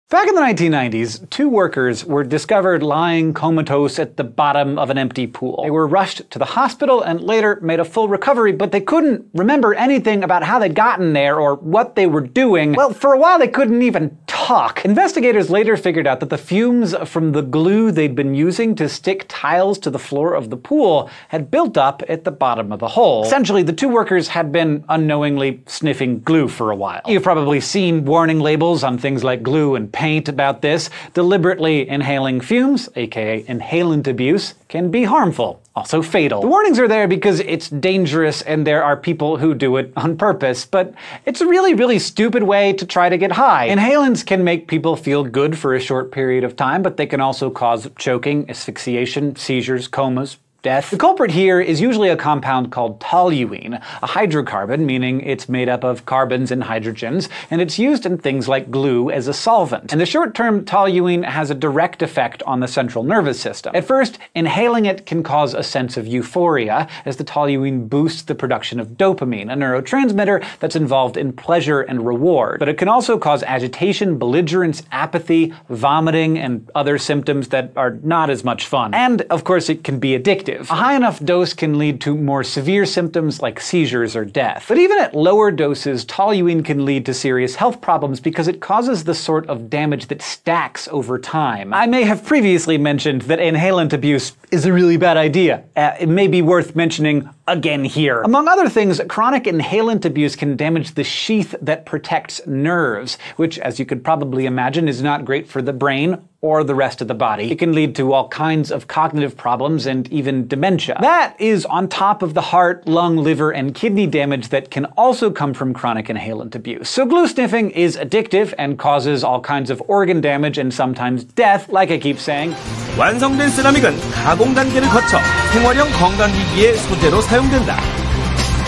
Back in the 1990s, two workers were discovered lying comatose at the bottom of an empty pool. They were rushed to the hospital and later made a full recovery, but they couldn't remember anything about how they'd gotten there or what they were doing. Well, for a while they couldn't even talk. Investigators later figured out that the fumes from the glue they'd been using to stick tiles to the floor of the pool had built up at the bottom of the hole. Essentially, the two workers had been unknowingly sniffing glue for a while. You've probably seen warning labels on things like glue and paint about this. Deliberately inhaling fumes, aka inhalant abuse, can be harmful, also fatal. The warnings are there because it's dangerous and there are people who do it on purpose, but it's a really stupid way to try to get high. Inhalants can make people feel good for a short period of time, but they can also cause choking, asphyxiation, seizures, comas, death. The culprit here is usually a compound called toluene, a hydrocarbon, meaning it's made up of carbons and hydrogens, and it's used in things like glue as a solvent. In the short term, toluene has a direct effect on the central nervous system. At first, inhaling it can cause a sense of euphoria, as the toluene boosts the production of dopamine, a neurotransmitter that's involved in pleasure and reward. But it can also cause agitation, belligerence, apathy, vomiting, and other symptoms that are not as much fun. And, of course, it can be addictive. A high enough dose can lead to more severe symptoms like seizures or death. But even at lower doses, toluene can lead to serious health problems because it causes the sort of damage that stacks over time. I may have previously mentioned that inhalant abuse is a really bad idea. It may be worth mentioning again here. Among other things, chronic inhalant abuse can damage the sheath that protects nerves, which, as you could probably imagine, is not great for the brain or the rest of the body. It can lead to all kinds of cognitive problems and even dementia. That is on top of the heart, lung, liver, and kidney damage that can also come from chronic inhalant abuse. So glue sniffing is addictive and causes all kinds of organ damage and sometimes death, like I keep saying. 완성된 세라믹은 가공 단계를 거쳐 생활형 건강기기의 소재로 사용된다.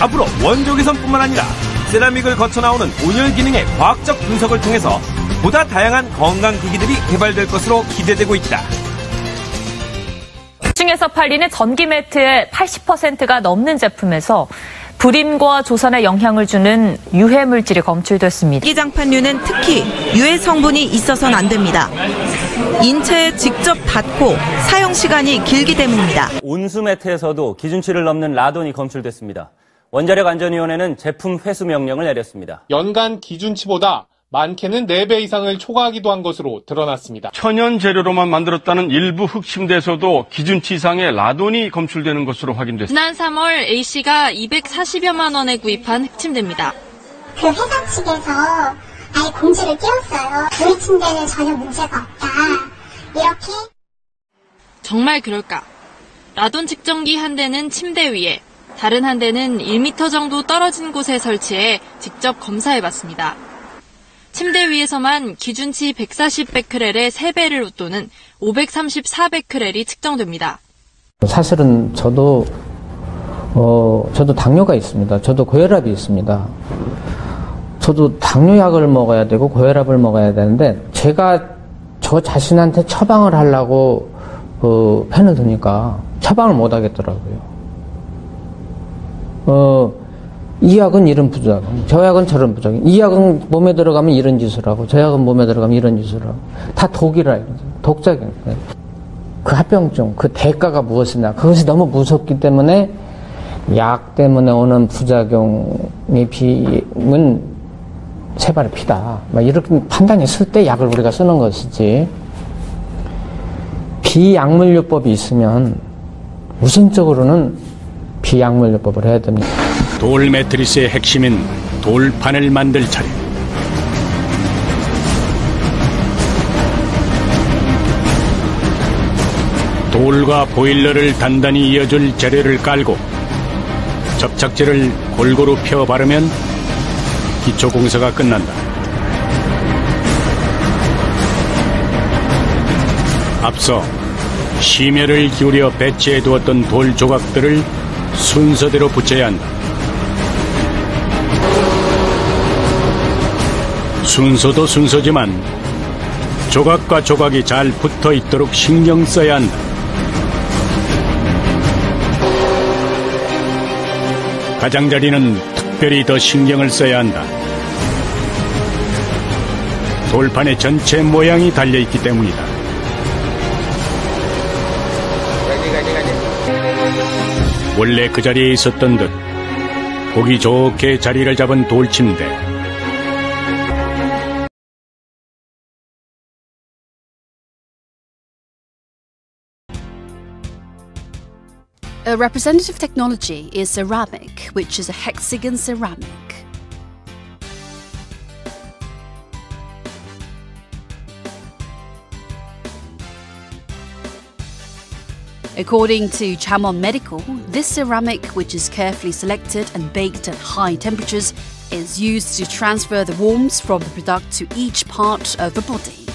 앞으로 원조 개선뿐만 아니라 세라믹을 거쳐 나오는 온열 기능의 과학적 분석을 통해서 보다 다양한 건강기기들이 개발될 것으로 기대되고 있다. 시중에서 팔리는 전기 매트의 80%가 넘는 제품에서 불임과 조선에 영향을 주는 유해 물질이 검출됐습니다. 전기장판류는 특히 유해 성분이 있어서는 안 됩니다. 인체에 직접 닿고 사용 시간이 길기 때문입니다. 온수 매트에서도 기준치를 넘는 라돈이 검출됐습니다. 원자력안전위원회는 제품 회수 명령을 내렸습니다. 연간 기준치보다 많게는 4배 이상을 초과하기도 한 것으로 드러났습니다. 천연 재료로만 만들었다는 일부 흑침대에서도 기준치 이상의 라돈이 검출되는 것으로 확인됐습니다. 지난 3월 A씨가 240여만 원에 구입한 흑침대입니다. 그 회사 측에서 아예 공지를 띄웠어요. 우리 침대는 전혀 문제가 없다. 이렇게. 정말 그럴까? 라돈 측정기 한 대는 침대 위에, 다른 한 대는 1m 정도 떨어진 곳에 설치해 직접 검사해봤습니다. 침대 위에서만 기준치 140베크렐의 3배를 웃도는 534베크렐이 측정됩니다. 사실은 저도 당뇨가 있습니다. 저도 고혈압이 있습니다. 저도 당뇨약을 먹어야 되고 고혈압을 먹어야 되는데 제가 저 자신한테 처방을 하려고 펜을 드니까 처방을 못 하겠더라고요. 이 약은 이런 부작용, 저 약은 저런 부작용, 이 약은 몸에 들어가면 이런 짓을 하고, 저 약은 몸에 들어가면 이런 짓을 하고, 다 독이라 이거죠. 독작용. 그 합병증, 그 대가가 무엇이냐, 그것이 너무 무섭기 때문에 약 때문에 오는 부작용의 비용은 세발의 피다. 이렇게 판단했을 때 약을 우리가 쓰는 것이지, 비약물요법이 있으면 우선적으로는 비약물요법을 해야 됩니다. 돌 매트리스의 핵심인 돌판을 만들 차례. 돌과 보일러를 단단히 이어줄 재료를 깔고 접착제를 골고루 펴 바르면 기초 공사가 끝난다. 앞서 심혈을 기울여 배치해 두었던 돌 조각들을 순서대로 붙여야 한다. 순서도 순서지만 조각과 조각이 잘 붙어 있도록 신경 써야 한다. 가장자리는 특별히 더 신경을 써야 한다. 돌판의 전체 모양이 달려있기 때문이다. 원래 그 자리에 있었던 듯 보기 좋게 자리를 잡은 돌침대. A representative technology is ceramic, which is a hexagon ceramic. According to Chamon Medical, this ceramic, which is carefully selected and baked at high temperatures, is used to transfer the warmth from the product to each part of the body.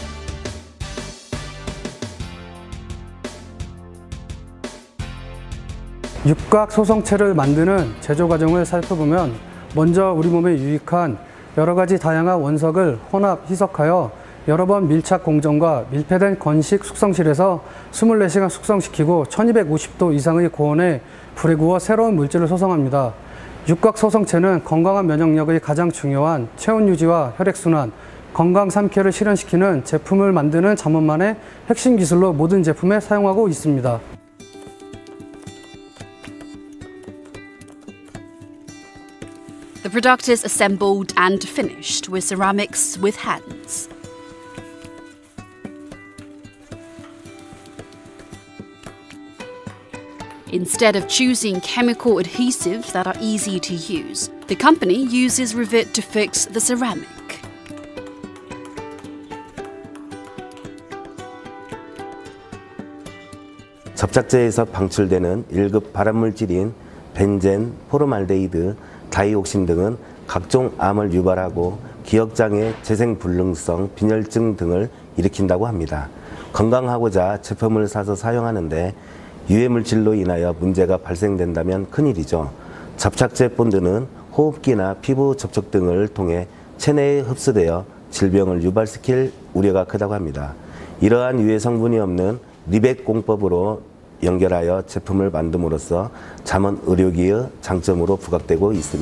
육각 소성체를 만드는 제조 과정을 살펴보면 먼저 우리 몸에 유익한 여러 가지 다양한 원석을 혼합 희석하여 여러 번 밀착 공정과 밀폐된 건식 숙성실에서 24시간 숙성시키고 1250도 이상의 고온에 불에 구워 새로운 물질을 소성합니다. 육각 소성체는 건강한 면역력의 가장 중요한 체온 유지와 혈액순환, 건강 3K를 실현시키는 제품을 만드는 잠원만의 핵심 기술로 모든 제품에 사용하고 있습니다. The product is assembled and finished with ceramics with hands. Instead of choosing chemical adhesives that are easy to use, the company uses Revit to fix the ceramic. 접착제에서 방출되는 1급 발암물질인 벤젠, 포르말데히드, 다이옥신 등은 각종 암을 유발하고 기억장애, 재생불능성, 빈혈증 등을 일으킨다고 합니다. 건강하고자 제품을 사서 사용하는데 유해물질로 인하여 문제가 발생된다면 큰일이죠. 접착제 본드는 호흡기나 피부 접촉 등을 통해 체내에 흡수되어 질병을 유발시킬 우려가 크다고 합니다. 이러한 유해 성분이 없는 리벳 공법으로 연결하여 제품을 만듦으로써 잠원 의료기의 장점으로 부각되고 있습니다.